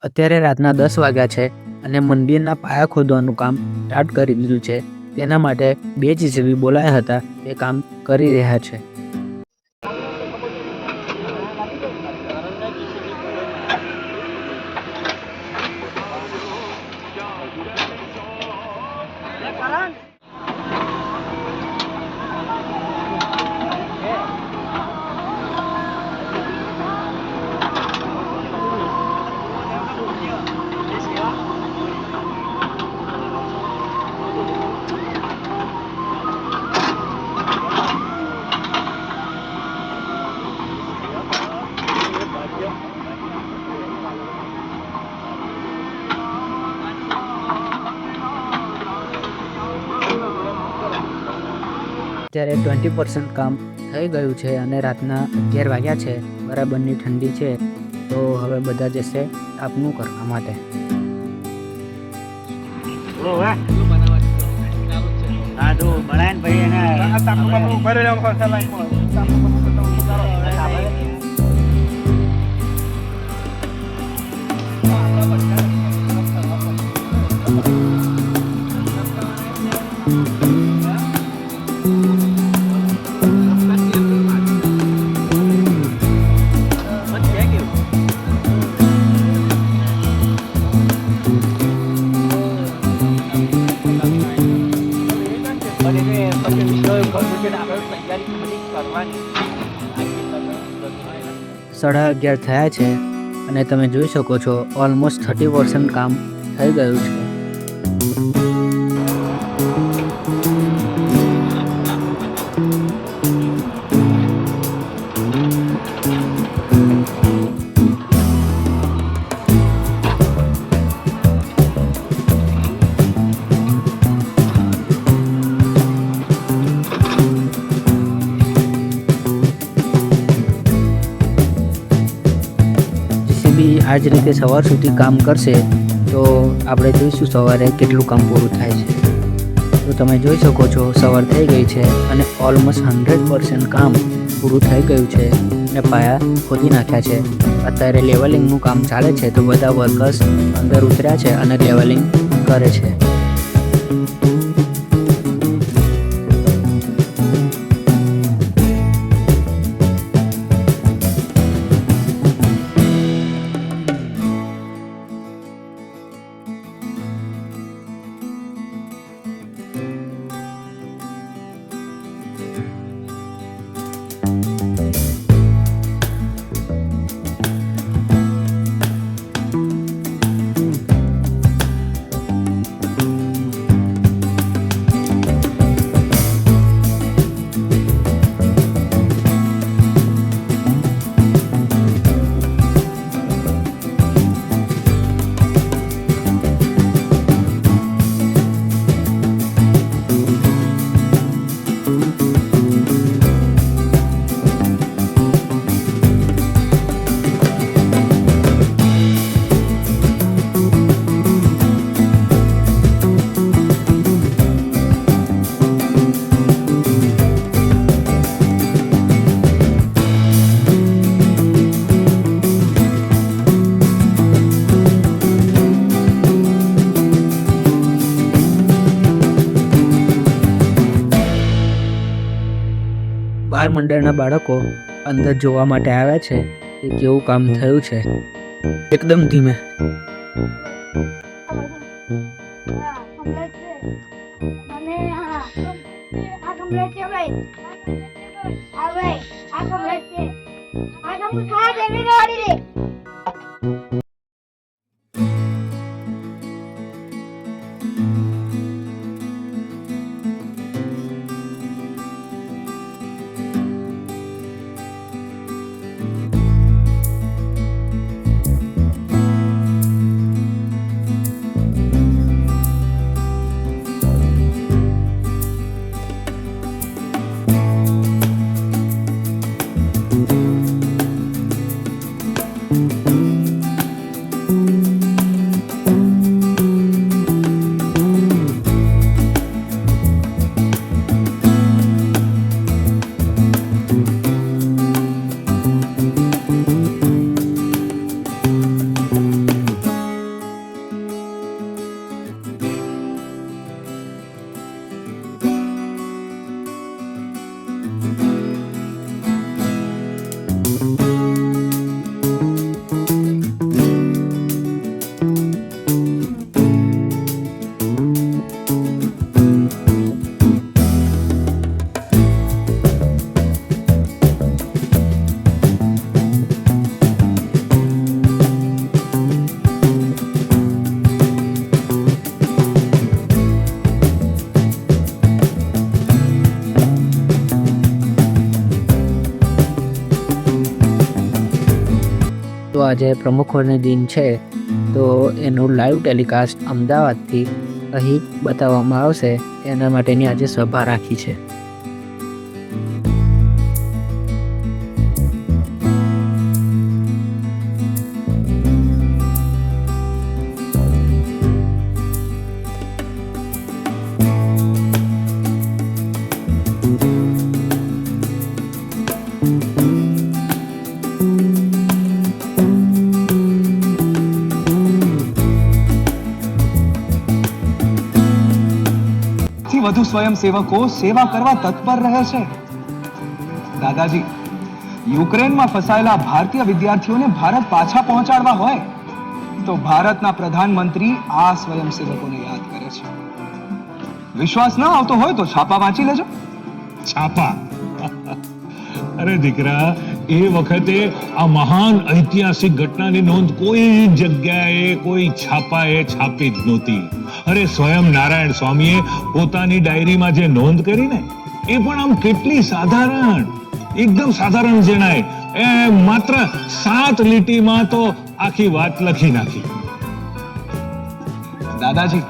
અત્યારે રાતના 10 વાગ્યા છે અને મંદિરના પાયા ખોદવાનું કામ સ્ટાર્ટ કરી દીધું છે. તેના માટે 2 જીસીબી બોલાયા હતા, તે કામ કરી રહ્યા છે. અત્યારે 20% કામ થઈ ગયું છે અને રાતના 11 વાગ્યા છે. બરાબરની ઠંડી છે, તો હવે બધા જશે તાપનું કરવા માટે. સાડા 11 થયા છે અને તમે જોઈ શકો છો ઓલમોસ્ટ 30% કામ થઈ ગયું છે. આ જ રીતે સવાર સુધી કામ કરશે તો આપણે જોઈશું સવારે કેટલું કામ પૂરું થાય છે. તો તમે જોઈ શકો છો સવાર થઈ ગઈ છે અને ઓલમોસ્ટ 100% કામ પૂરું થઈ ગયું છે અને પાયા ખોદી નાખ્યા છે. અત્યારે લેવલિંગનું કામ ચાલે છે, તો બધા વર્કર્સ અંદર ઉતર્યા છે અને લેવલિંગ કરે છે. બાળ મંડળના બાળકો અંદર જોવા માટે આવ્યા છે કે કેવું કામ થયું છે. એકદમ ધીમે. આજે પ્રમુખોની દિન છે તો એનું લાઈવ ટેલિકાસ્ટ અમદાવાદથી અહીં બતાવવામાં આવશે, એના માટેની આજે સભા રાખી છે. વધુ સ્વયંસેવકો સેવા કરવા તત્પર રહે છે. દાદાજી, યુક્રેનમાં ફસાયેલા ભારતીય વિદ્યાર્થીઓને ભારત પાછા પહોંચાડવા હોય તો ભારતના પ્રધાનમંત્રી આ સ્વયંસેવકોને યાદ કરે છે. વિશ્વાસ ના આવતો હોય તો છાપા વાંચી લેજો. છાપા? અરે દીકરા, એ વખતે આ મહાન ઐતિહાસિક ઘટનાની નોંધ કોઈ જગ્યાએ કોઈ છાપાએ છાપી જ નહોતી. અરે સ્વયં નારાયણ સ્વામીએ પોતાની ડાયરીમાં જે નોંધ કરી ને, એ પણ આમ કેટલી સાધારણ, એકદમ સાધારણ જણાય. એ માત્ર 7 લીટીમાં તો આખી વાત લખી નાખી. દાદાજી,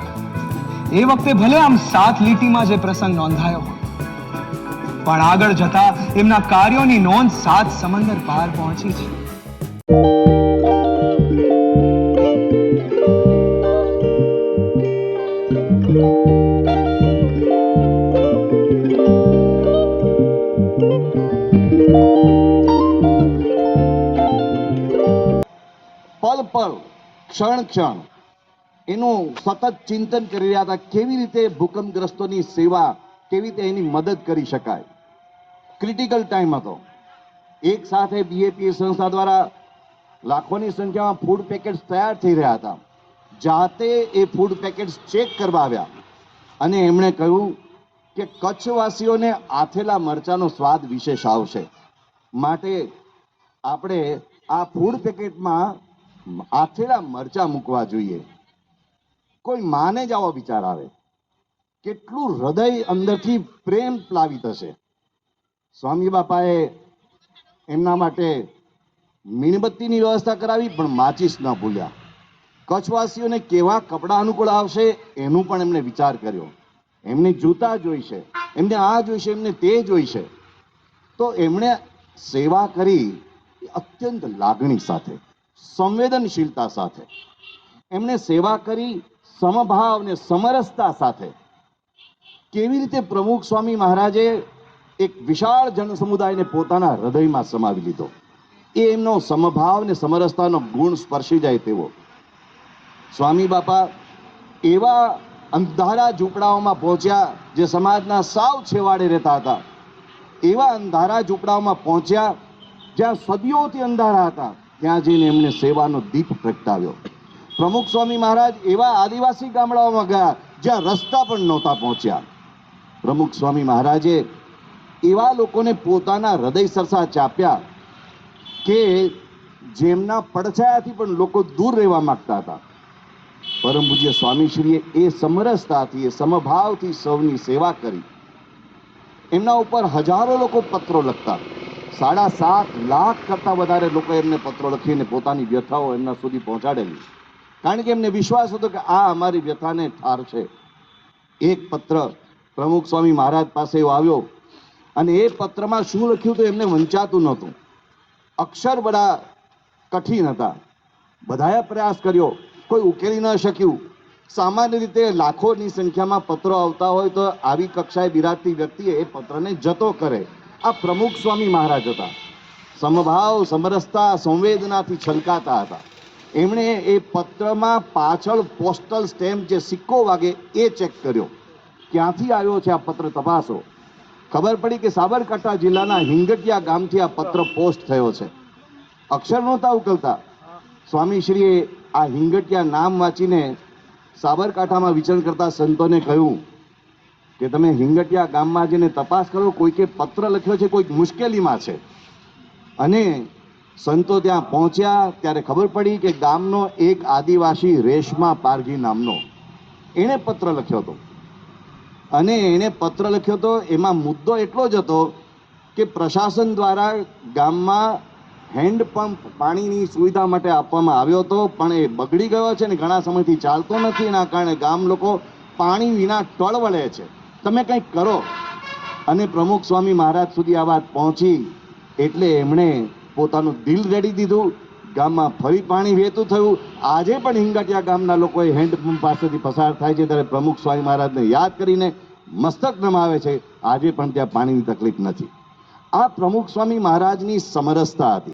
એ વખતે ભલે આમ 7 લીટીમાં જે પ્રસંગ નોંધાયો, પણ આગળ જતા એમના કાર્યોની નોંધ 7 સમંદર પાર પહોંચી છે. પલ પલ, ક્ષણ ક્ષણ એનું સતત ચિંતન કરી રહ્યા હતા. કેવી રીતે ભૂકંપગ્રસ્તોની સેવા, કેવી રીતે એની મદદ કરી શકાય. ક્રિટિકલ ટાઈમ હતો. એક સાથે બીએપીએ સંસ્થા દ્વારા લાખોની સંખ્યામાં ફૂડ પેકેટ્સ તૈયાર થઈ રહ્યા હતા. જાતે એ ફૂડ પેકેટ્સ ચેક કરવા આવ્યા અને એમણે કહ્યું કે કચ્છવાસીઓને આથેલા મરચાનો સ્વાદ વિશેષ આવશે, માટે આપણે આ ફૂડ પેકેટમાં આથેલા મરચા મૂકવા જોઈએ. કોઈ માને જ આવો વિચાર આવે, કેટલું હૃદય અંદરથી પ્રેમ પ્લાવિત હશે. સ્વામી બાપાએ એમના માટે મીણબત્તીની વ્યવસ્થા કરાવી, પણ માચીસ ન ભૂલ્યા. કચ્છવાસીઓને કેવા કપડા અનુકૂળ આવશે એનું પણ એમણે વિચાર કર્યો. એમને જૂતા જોઈશે, એમને આ જોઈશે, એમને તે જોઈશે. તો એમણે સેવા કરી અત્યંત લાગણી સાથે, સંવેદનશીલતા સાથે. એમણે સેવા કરી સમભાવ અને સમરસતા સાથે. કેવી રીતે પ્રમુખ સ્વામી મહારાજે એક વિશાળ જન સમુદાયને પોતાના હૃદયમાં સમાવી લીધો, એ એમનો સમભાવ અને સમરસતાનો ગુણ સ્પર્શી જાય તેવો. સ્વામી બાપા એવા અંધારા ઝૂંપડાઓમાં પહોંચ્યા જે સમાજના સાવ છેવાડે રહેતા હતા. એવા અંધારા ઝૂંપડાઓમાં પહોંચ્યા જ્યાં સદીઓથી અંધારા હતા. ત્યાં જઈને એમને સેવાનો દીપ પ્રગટાવ્યો. પ્રમુખ સ્વામી મહારાજ એવા આદિવાસી ગામડાઓમાં ગયા જ્યાં રસ્તા પણ નહોતા પહોંચ્યા. પ્રમુખ સ્વામી મહારાજે એવા લોકોને પોતાના હૃદય સરસા ચાપ્યા કે જેમના પડછાયાથી પણ લોકો દૂર રહેવા માંગતા હતા. પરમ પૂજ્ય સ્વામીશ્રીએ એ સમરસતાથી, એ સમભાવથી સૌની સેવા કરી. એમના ઉપર હજારો લોકો પત્રો લખતા. 7.5 લાખ કરતા વધારે લોકો એમને પત્રો લખીને પોતાની વ્યથાઓ એમના સુધી પહોંચાડેલી. કારણ કે એમને વિશ્વાસ હતો કે આ અમારી વ્યથાને ઠારશે. એક પત્ર પ્રમુખ સ્વામી મહારાજ પાસે આવ્યો અને એ પત્રમાં શું લખ્યું તો એમને વંચાતું નહોતું. અક્ષર બડા કઠિન હતા. બધાએ પ્રયાસ કર્યો, કોઈ ઉકેલી ન શક્યું. સામાન્ય રીતે લાખોની સંખ્યામાં પત્રો આવતા હોય તો આવી કક્ષાએ બિરાજતી વ્યક્તિએ એ પત્રને જતો કરે. આ પ્રમુખ સ્વામી મહારાજ હતા. સમભાવ, સમરસતા, સંવેદનાથી છલકાતા હતા. એમણે એ પત્રમાં પાછળ પોસ્ટલ સ્ટેમ્પ, જે સિક્કો વાગે, એ ચેક કર્યો. ક્યાંથી આવ્યો છે આ પત્ર, તપાસો. ખબર પડી કે સાબરકાંઠા જિલ્લાના હિંગટિયા ગામથી આ પત્ર પોસ્ટ થયો છે. અક્ષર નહોતા ઉકલતા. સ્વામીશ્રીએ આ હિંગટિયા નામ વાંચીને સાબરકાંઠામાં વિચરણ કરતા સંતોને કહ્યું કે તમે હિંગટિયા ગામમાં જઈને તપાસ કરો, કોઈકે પત્ર લખ્યો છે, કોઈક મુશ્કેલીમાં છે. અને સંતો ત્યાં પહોંચ્યા ત્યારે ખબર પડી કે ગામનો એક આદિવાસી રેશમા પારઘી નામનો, એણે પત્ર લખ્યો હતો. અને એણે પત્ર લખ્યો હતો, એમાં મુદ્દો એટલો જ હતો કે પ્રશાસન દ્વારા ગામમાં હેન્ડપંપ પાણીની સુવિધા માટે આપવામાં આવ્યો હતો, પણ એ બગડી ગયો છે ને ઘણા સમયથી ચાલતો નથી. એના કારણે ગામ લોકો પાણી વિના ટળવળે છે. તમે કંઈક કરો. અને પ્રમુખ સ્વામી મહારાજ સુધી આ વાત પહોંચી એટલે એમણે પોતાનું દિલ રેડી દીધું. ગામમાં ફરી પાણી વહેતું થયું. આજે પણ હિંગાટિયા ગામના લોકોએ હેન્ડપંપ પાસેથી પસાર થાય છે ત્યારે પ્રમુખ સ્વામી મહારાજને યાદ કરીને મસ્તક નમાવે છે. આજે પણ ત્યાં પાણીની તકલીફ નથી. આ પ્રમુખ સ્વામી મહારાજની સમરસતા હતી.